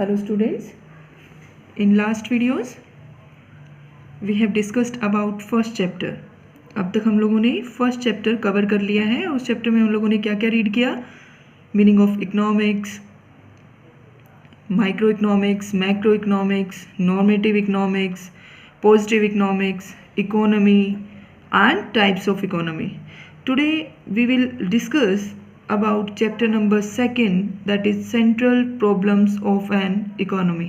Hello students, in last videos we have discussed about first chapter. अब तक हम लोगों ने फर्स्ट चैप्टर कवर कर लिया है और उस चैप्टर में हम लोगों ने क्या क्या रीड किया, meaning of economics, micro economics, macro economics, normative economics, positive economics, economy and types of economy. Today we will discuss about chapter number 2, that is central problems of an economy.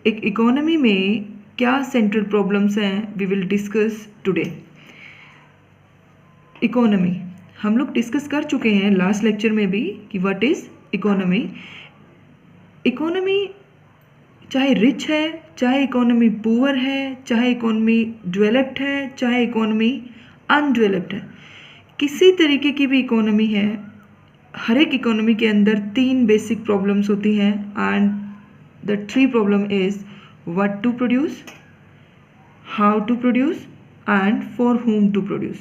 एक economy में क्या central problems हैं we will discuss today. Economy हम लोग discuss कर चुके हैं last lecture में भी कि व्हाट इज इकोनॉमी. इकोनॉमी चाहे रिच है, चाहे इकोनॉमी पुअर है, चाहे इकोनॉमी डेवलप्ड है, चाहे इकोनॉमी अनडेवलप्ड है, किसी तरीके की भी इकोनॉमी है, हर एक इकोनॉमी के अंदर 3 बेसिक प्रॉब्लम्स होती हैं and the 3 problem is what to produce, how to produce and for whom to produce.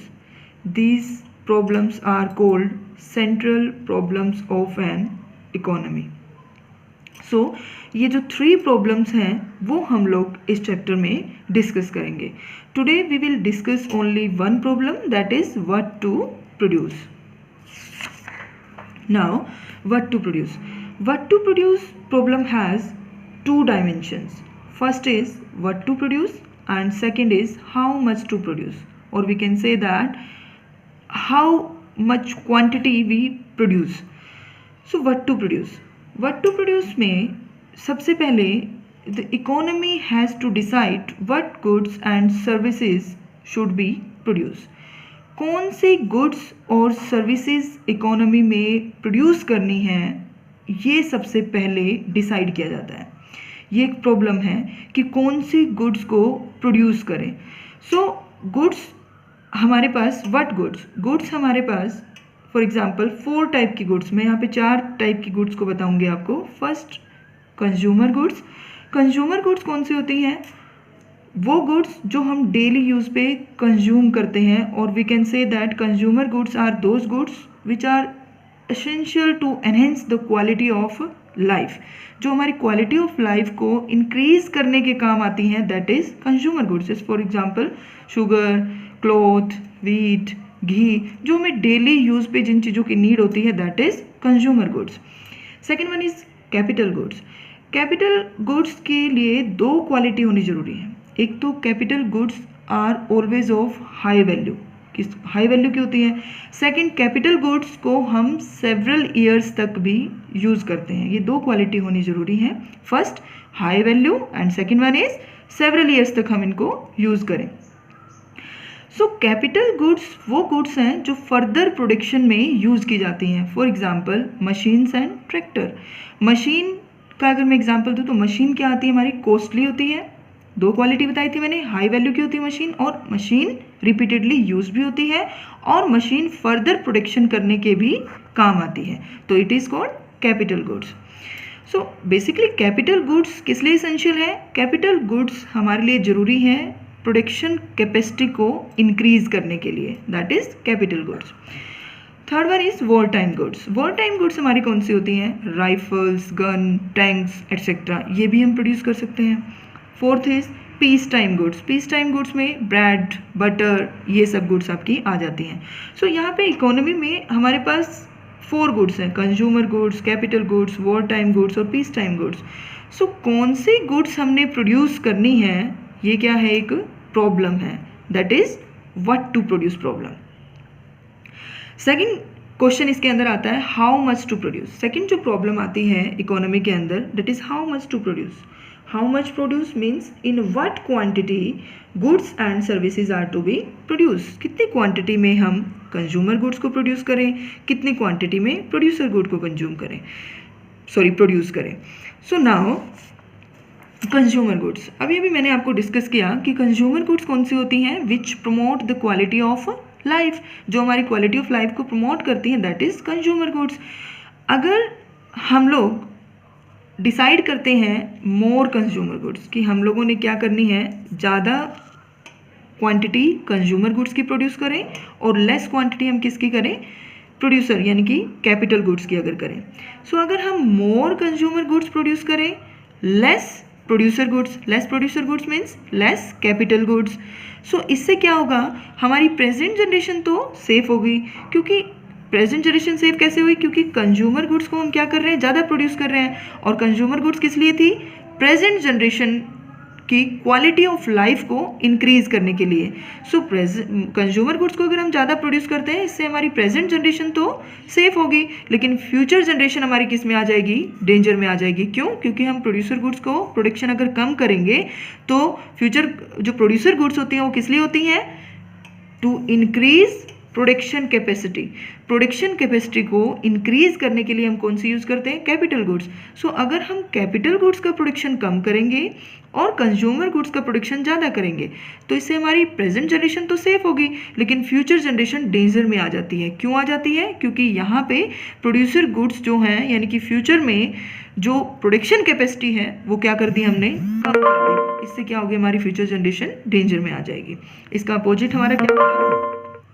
These problems are called central problems of an economy. So ये जो 3 प्रॉब्लम्स हैं वो हम लोग इस चैप्टर में डिस्कस करेंगे. Today we will discuss only one problem, that is what to produce. Now what to produce. What to produce problem has 2 dimensions. First is what to produce and second is how much to produce, और we can say that how much quantity we produce. So what to produce. What to produce में सबसे पहले the economy has to decide what goods and services should B produce. कौन से goods और services economy में produce करनी है ये सबसे पहले डिसाइड किया जाता है. ये एक प्रॉब्लम है कि कौन सी गुड्स को प्रोड्यूस करें. सो गुड्स हमारे पास, व्हाट गुड्स हमारे पास फॉर एग्जाम्पल 4 टाइप की गुड्स, मैं यहाँ पे 4 टाइप की गुड्स को बताऊंगी आपको. First consumer goods. Consumer goods कौन सी होती हैं? वो गुड्स जो हम डेली यूज़ पे कंज्यूम करते हैं, और we can say that consumer goods are those goods which are essential to enhance the quality of life. जो हमारी क्वालिटी ऑफ लाइफ को इंक्रीज करने के काम आती हैं, that is consumer goods. For example sugar, cloth, wheat, ghee, जो हमें डेली यूज़ पे जिन चीज़ों की नीड होती है, that is consumer goods. Second one is capital goods. Capital goods के लिए 2 क्वालिटी होनी ज़रूरी है. एक तो capital goods are always of high value. किस हाई वैल्यू की होती है. सेकेंड, कैपिटल गुड्स को हम सेवरल ईयर्स तक भी यूज़ करते हैं. ये 2 क्वालिटी होनी ज़रूरी है. First high value and second one is several years तक हम इनको यूज़ करें. सो कैपिटल गुड्स वो गुड्स हैं जो फर्दर प्रोडक्शन में यूज़ की जाती हैं. For example machines and tractor. Machine का अगर मैं एग्जांपल दूँ तो मशीन क्या आती है हमारी, कॉस्टली होती है. 2 क्वालिटी बताई थी मैंने, हाई वैल्यू की होती है मशीन, और मशीन रिपीटेडली यूज भी होती है, और मशीन फर्दर प्रोडक्शन करने के भी काम आती है. तो it is called capital goods. So basically capital goods किस लिए एसेंशियल है? कैपिटल गुड्स हमारे लिए ज़रूरी है प्रोडक्शन कैपेसिटी को इंक्रीज करने के लिए, that is capital goods. Third one is war time goods. War time goods हमारी कौन सी होती हैं? राइफल्स, गन, टैंक्स एट्सेट्रा, ये भी हम प्रोड्यूस कर सकते हैं. Fourth is peace time goods. Peace time goods में ब्रेड, बटर, ये सब गुड्स आपकी आ जाती हैं. सो यहाँ पे इकोनॉमी में हमारे पास 4 गुड्स हैं, consumer goods, capital goods, war time goods और पीस टाइम गुड्स. सो कौन सी गुड्स हमने प्रोड्यूस करनी है, ये क्या है, एक प्रॉब्लम है, that is what to produce problem. Second question इसके अंदर आता है how much to produce. Second जो प्रॉब्लम आती है इकोनॉमी के अंदर, that is how much to produce. How much produce means in what quantity goods and services are to be produce. कितनी क्वांटिटी में हम कंज्यूमर गुड्स को प्रोड्यूस करें, कितनी क्वांटिटी में प्रोड्यूसर गुड को कंज्यूम करें, प्रोड्यूस करें. So now consumer goods. अभी मैंने आपको डिस्कस किया कि कंज्यूमर गुड्स कौन सी होती हैं, विच promote the quality of life. जो हमारी क्वालिटी ऑफ लाइफ को प्रमोट करती हैं, दैट इज कंज्यूमर गुड्स. अगर हम लोग डिसाइड करते हैं मोर कंज्यूमर गुड्स, कि हम लोगों ने क्या करनी है, ज़्यादा क्वांटिटी कंज्यूमर गुड्स की प्रोड्यूस करें और लेस क्वांटिटी हम किसकी करें, प्रोड्यूसर यानी कि कैपिटल गुड्स की अगर करें. सो अगर हम मोर कंज्यूमर गुड्स प्रोड्यूस करें less producer goods means less capital goods. So इससे क्या होगा, हमारी प्रेजेंट जनरेशन तो सेफ हो गई, क्योंकि प्रेजेंट जनरेशन सेफ कैसे हुई, क्योंकि कंज्यूमर गुड्स को हम क्या कर रहे हैं, ज़्यादा प्रोड्यूस कर रहे हैं। और कंज्यूमर गुड्स किस लिए थी, प्रेजेंट जनरेशन की क्वालिटी ऑफ लाइफ को इंक्रीज करने के लिए। सो कंज्यूमर गुड्स को अगर हम ज़्यादा प्रोड्यूस करते हैं, इससे हमारी प्रेजेंट जनरेशन तो सेफ होगी, लेकिन फ्यूचर जनरेशन हमारी किस में आ जाएगी, डेंजर में आ जाएगी। क्यों, क्योंकि हम प्रोड्यूसर गुड्स को प्रोडक्शन अगर कम करेंगे तो फ्यूचर जो प्रोड्यूसर गुड्स होती हैं वो किस लिए होती हैं, to increase production capacity. Production capacity को इंक्रीज करने के लिए हम कौन सी यूज़ करते हैं, कैपिटल गुड्स। सो अगर हम कैपिटल गुड्स का प्रोडक्शन कम करेंगे और कंज्यूमर गुड्स का प्रोडक्शन ज़्यादा करेंगे, तो इससे हमारी प्रेजेंट जनरेशन तो सेफ होगी, लेकिन फ्यूचर जनरेशन डेंजर में आ जाती है। क्यों आ जाती है, क्योंकि यहाँ पे प्रोड्यूसर गुड्स जो हैं, यानी कि फ्यूचर में जो प्रोडक्शन कैपेसिटी है वो क्या कर दी हमने, कम कर दी। इससे क्या होगी, हमारी फ्यूचर जनरेशन डेंजर में आ जाएगी। इसका अपोजिट हमारा क्या होगा,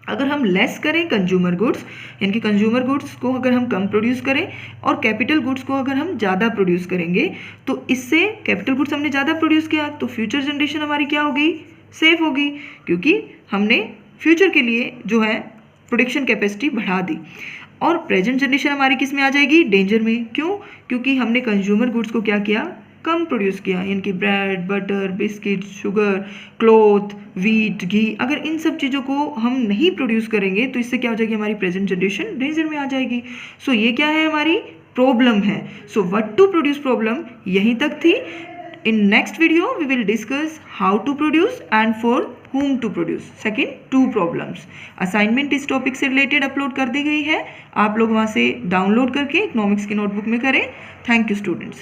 अगर हम लेस करें कंज्यूमर गुड्स, यानी कि कंज्यूमर गुड्स को अगर हम कम प्रोड्यूस करें और कैपिटल गुड्स को अगर हम ज़्यादा प्रोड्यूस करेंगे, तो इससे कैपिटल गुड्स हमने ज़्यादा प्रोड्यूस किया तो फ्यूचर जनरेशन हमारी क्या होगी, सेफ होगी, क्योंकि हमने फ्यूचर के लिए जो है प्रोडक्शन कैपेसिटी बढ़ा दी। और प्रेजेंट जनरेशन हमारी किस में आ जाएगी, डेंजर में। क्यों, क्योंकि हमने कंज्यूमर गुड्स को क्या किया, कम प्रोड्यूस किया, यानी कि bread, butter, biscuit, sugar, cloth, wheat, ghee. अगर इन सब चीज़ों को हम नहीं प्रोड्यूस करेंगे तो इससे क्या हो जाएगी, हमारी प्रेजेंट जनरेशन डेंजर में आ जाएगी। सो ये क्या है, हमारी प्रॉब्लम है। So what to produce problem यहीं तक थी। In next video we will discuss how to produce and for whom to produce, second 2 problems. Assignment इस टॉपिक से रिलेटेड अपलोड कर दी गई है, आप लोग वहाँ से डाउनलोड करके इकोनॉमिक्स की नोटबुक में करें। Thank you students.